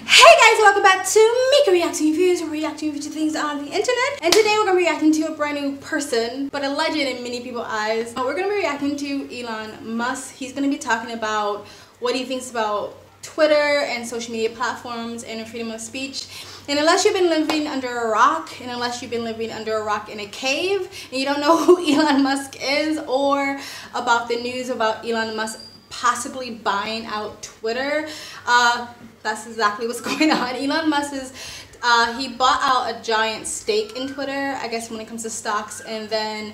Hey guys, welcome back to Mika Reacting Reviews, where we're reacting to things on the internet. And today we're going to be reacting to a brand new person, but a legend in many people's eyes. We're going to be reacting to Elon Musk. He's going to be talking about what he thinks about Twitter and social media platforms and freedom of speech. And unless you've been living under a rock, and unless you've been living under a rock in a cave, and you don't know who Elon Musk is, or about the news about Elon Musk possibly buying out Twitter, that's exactly what's going on. Elon Musk is, he bought out a giant stake in Twitter, I guess when it comes to stocks, and then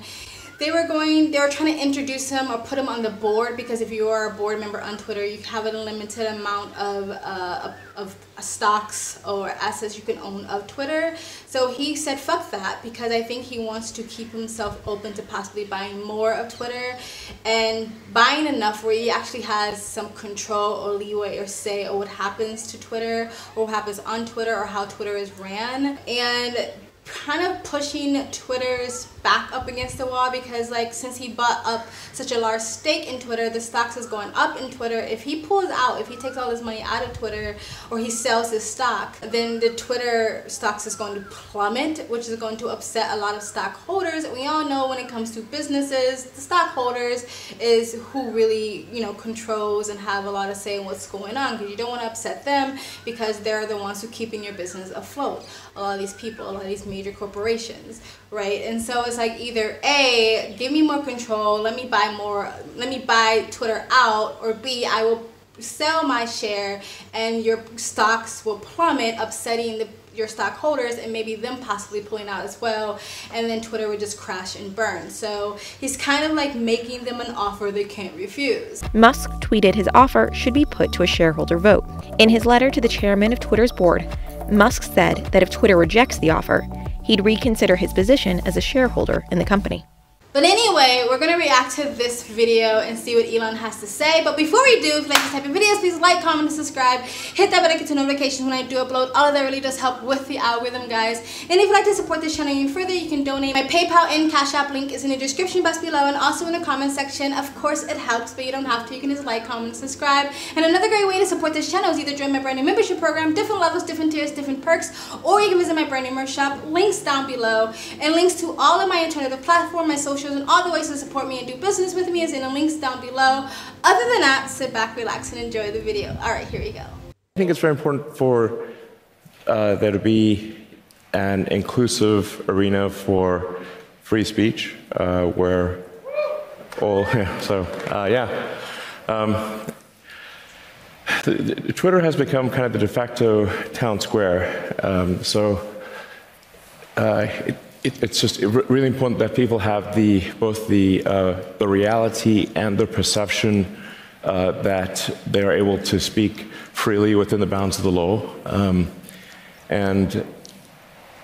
they were trying to introduce him or put him on the board, because if you are a board member on Twitter, you have a limited amount of stocks or assets you can own of Twitter. So he said fuck that, because I think he wants to keep himself open to possibly buying more of Twitter and buying enough where he actually has some control or leeway or say of what happens to Twitter or what happens on Twitter or how Twitter is ran, and kind of pushing Twitter's back up against the wall, because like since he bought up such a large stake in Twitter, the stocks is going up in Twitter. If he pulls out, if he takes all his money out of Twitter or he sells his stock, then the Twitter stocks is going to plummet, which is going to upset a lot of stockholders. We all know when it comes to businesses, the stockholders is who really, you know, controls and have a lot of say in what's going on, because you don't want to upset them, because they're the ones who keeping your business afloat. A lot of these people, a lot of these major corporations, right? And so it's like either A, give me more control, let me buy Twitter out, or B, I will sell my share and your stocks will plummet, upsetting your stockholders and maybe them possibly pulling out as well, and then Twitter would just crash and burn. So he's kind of like making them an offer they can't refuse. Musk tweeted his offer should be put to a shareholder vote. In his letter to the chairman of Twitter's board, Musk said that if Twitter rejects the offer, he'd reconsider his position as a shareholder in the company. But anyway, we're going to react to this video and see what Elon has to say. But before we do, if you like this type of videos, please like, comment, and subscribe. Hit that button to get notifications when I do upload. All of that really does help with the algorithm, guys. And if you'd like to support this channel even further, you can donate. My PayPal and Cash App link is in the description box below and also in the comment section. Of course, it helps, but you don't have to. You can just like, comment, and subscribe. And another great way to support this channel is either join my brand new membership program, different levels, different tiers, different perks, or you can visit my brand new merch shop. Links down below, and links to all of my alternative platforms, my socials, and all the ways to support me and do business with me is in the links down below. Other than that, sit back, relax, and enjoy the video. All right, here we go. I think it's very important for there to be an inclusive arena for free speech, where all, Twitter has become kind of the de facto town square. It's just really important that people have both the reality and the perception that they are able to speak freely within the bounds of the law. And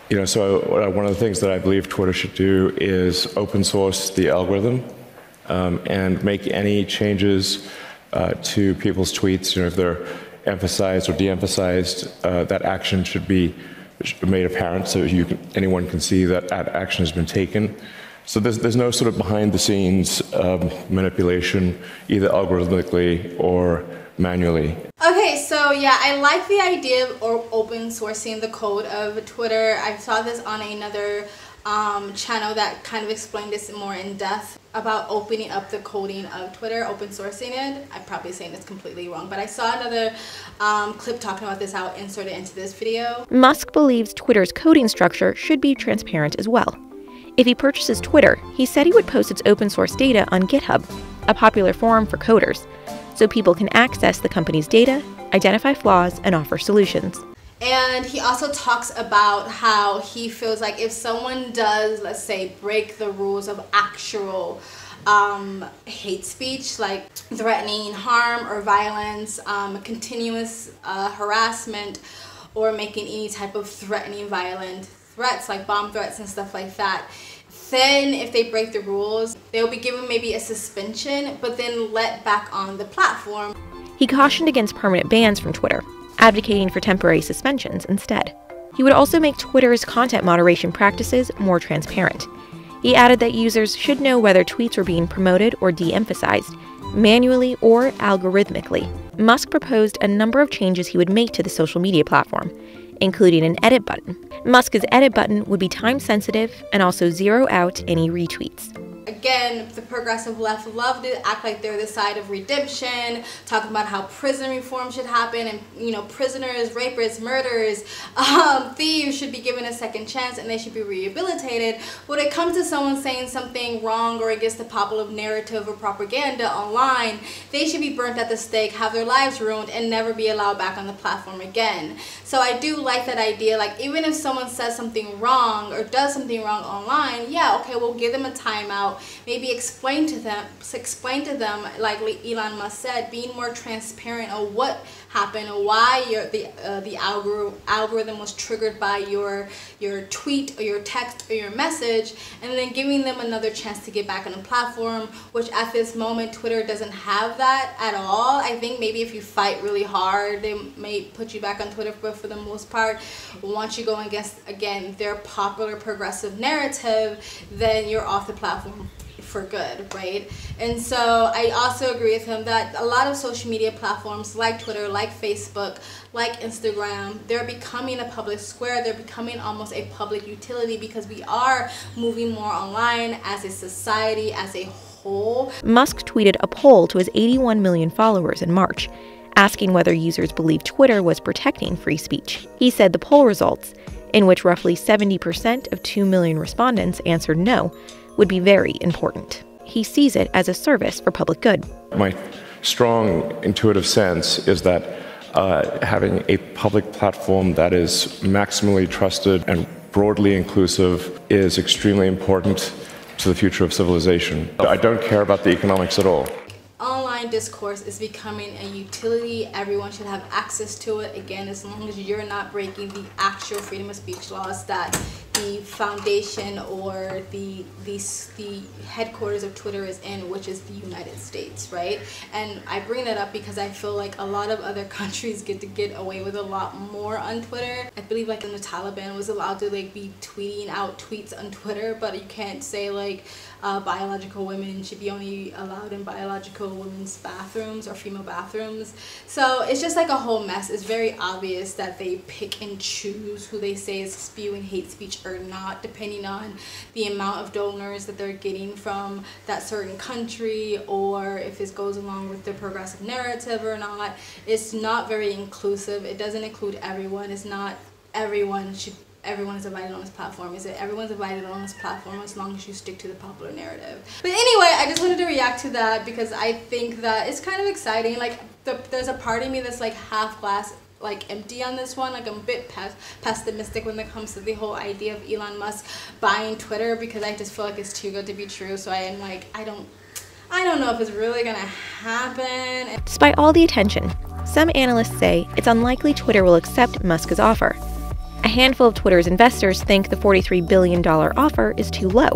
you know, so one of the things that I believe Twitter should do is open source the algorithm and make any changes to people's tweets. You know, if they're emphasized or de-emphasized, that action should be made apparent, so anyone can see that action has been taken. So there's no sort of behind-the-scenes manipulation, either algorithmically or manually. Okay, so yeah, I like the idea of open sourcing the code of Twitter. I saw this on another channel that kind of explained this more in depth about opening up the coding of Twitter, open sourcing it. I'm probably saying this completely wrong, but I saw another clip talking about this. I'll insert it into this video. Musk believes Twitter's coding structure should be transparent as well. If he purchases Twitter, he said he would post its open source data on GitHub, a popular forum for coders, so people can access the company's data, identify flaws, and offer solutions. And he also talks about how he feels like if someone does, let's say, break the rules of actual hate speech, like threatening harm or violence, continuous harassment, or making any type of threatening violent threats like bomb threats and stuff like that, then if they break the rules, they'll be given maybe a suspension, but then let back on the platform. He cautioned against permanent bans from Twitter, advocating for temporary suspensions instead. He would also make Twitter's content moderation practices more transparent. He added that users should know whether tweets were being promoted or de-emphasized, manually or algorithmically. Musk proposed a number of changes he would make to the social media platform, including an edit button. Musk's edit button would be time-sensitive and also zero out any retweets. Again, the progressive left love to act like they're the side of redemption, talking about how prison reform should happen, and prisoners, rapists, murderers, thieves should be given a second chance and they should be rehabilitated. When it comes to someone saying something wrong or against the popular narrative or propaganda online, they should be burnt at the stake, have their lives ruined, and never be allowed back on the platform again. So I do like that idea. Like, even if someone says something wrong or does something wrong online, yeah, okay, we'll give them a timeout. Maybe explain to them, like Elon Musk said, being more transparent on what happened, or why the algorithm was triggered by your tweet or your text or your message, and then giving them another chance to get back on the platform, which at this moment Twitter doesn't have that at all. I think maybe if you fight really hard, they may put you back on Twitter, but for the most part, once you go against, again, their popular progressive narrative, then you're off the platform for good, right? And so I also agree with him that a lot of social media platforms like Twitter, like Facebook, like Instagram, they're becoming a public square. They're becoming almost a public utility because we are moving more online as a society, as a whole. Musk tweeted a poll to his 81 million followers in March, asking whether users believe Twitter was protecting free speech. He said the poll results, in which roughly 70% of 2 million respondents answered no, would be very important. He sees it as a service for public good. My strong intuitive sense is that having a public platform that is maximally trusted and broadly inclusive is extremely important to the future of civilization. I don't care about the economics at all. Online discourse is becoming a utility. Everyone should have access to it, again, as long as you're not breaking the actual freedom of speech laws that the foundation or the headquarters of Twitter is in, which is the United States, right? And I bring that up because I feel like a lot of other countries get away with a lot more on Twitter. I believe like when the Taliban was allowed to like be tweeting out tweets on Twitter, but you can't say like biological women should be only allowed in biological women's bathrooms or female bathrooms. So it's just like a whole mess. It's very obvious that they pick and choose who they say is spewing hate speech or not, depending on the amount of donors that they're getting from that certain country, or if this goes along with the progressive narrative or not. It's not very inclusive. It doesn't include everyone. It's not everyone is invited on this platform. Is it everyone's invited on this platform as long as you stick to the popular narrative? But anyway, I just wanted to react to that because I think that it's kind of exciting. Like there's a part of me that's like half glass like empty on this one. Like I'm a bit pessimistic when it comes to the whole idea of Elon Musk buying Twitter, because I just feel like it's too good to be true. So I am like, I don't know if it's really gonna happen. Despite all the attention, some analysts say it's unlikely Twitter will accept Musk's offer. A handful of Twitter's investors think the $43 billion offer is too low,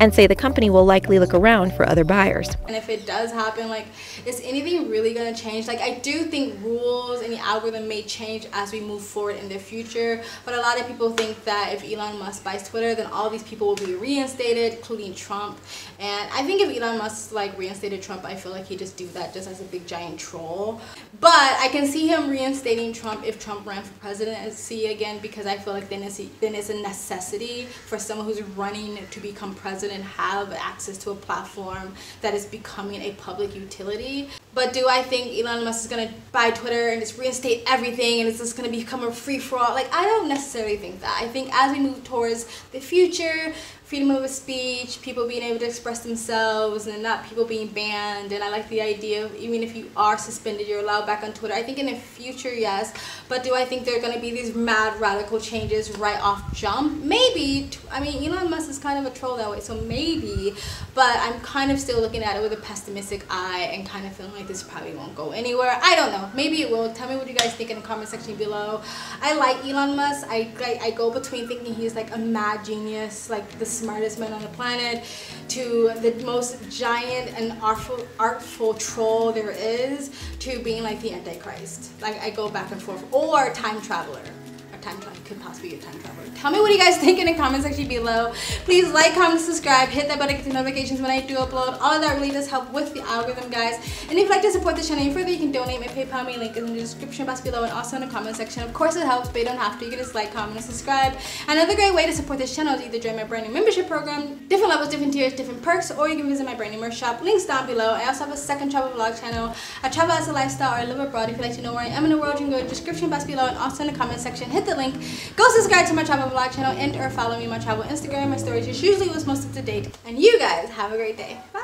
and say the company will likely look around for other buyers. And if it does happen, like, is anything really going to change? Like, I do think rules and the algorithm may change as we move forward in the future, but a lot of people think that if Elon Musk buys Twitter, then all these people will be reinstated, including Trump. And I think if Elon Musk like reinstated Trump, I feel like he'd just do that just as a big giant troll. But I can see him reinstating Trump if Trump ran for presidency again, because I feel like then it's a necessity for someone who's running to become president have access to a platform that is becoming a public utility. But do I think Elon Musk is going to buy Twitter and just reinstate everything and it's just going to become a free-for-all? Like, I don't necessarily think that. I think as we move towards the future, freedom of speech, people being able to express themselves and not people being banned, and I like the idea of even if you are suspended, you're allowed back on Twitter. I think in the future, yes, but do I think there are going to be these mad radical changes right off jump? Maybe. I mean, Elon Musk is kind of a troll that way, so maybe, but I'm kind of still looking at it with a pessimistic eye and kind of feeling like this probably won't go anywhere. I don't know. Maybe it will. Tell me what you guys think in the comment section below. I like Elon Musk. I go between thinking he's like a mad genius, like the smartest man on the planet, to the most giant and artful troll there is, to being like the Antichrist. Like, I go back and forth. Or time traveler. A time traveler could possibly be a time traveler. Tell me what you guys think in the comment section below. Please like, comment, subscribe, hit that button to get notifications when I do upload. All of that really does help with the algorithm, guys. And if you'd like to support the channel any further, you can donate. My PayPal me link is in the description box below and also in the comment section. Of course it helps, but you don't have to. You can just like, comment, and subscribe. Another great way to support this channel is either join my brand new membership program, different levels, different tiers, different perks, or you can visit my brand new merch shop. Links down below. I also have a second travel vlog channel. I travel as a lifestyle or I live abroad. If you'd like to know where I am in the world, you can go to the description box below and also in the comment section. Hit the link. Go subscribe to my travel vlog channel and or follow me on my travel Instagram. My stories is usually what's most up to date. And you guys have a great day. Bye.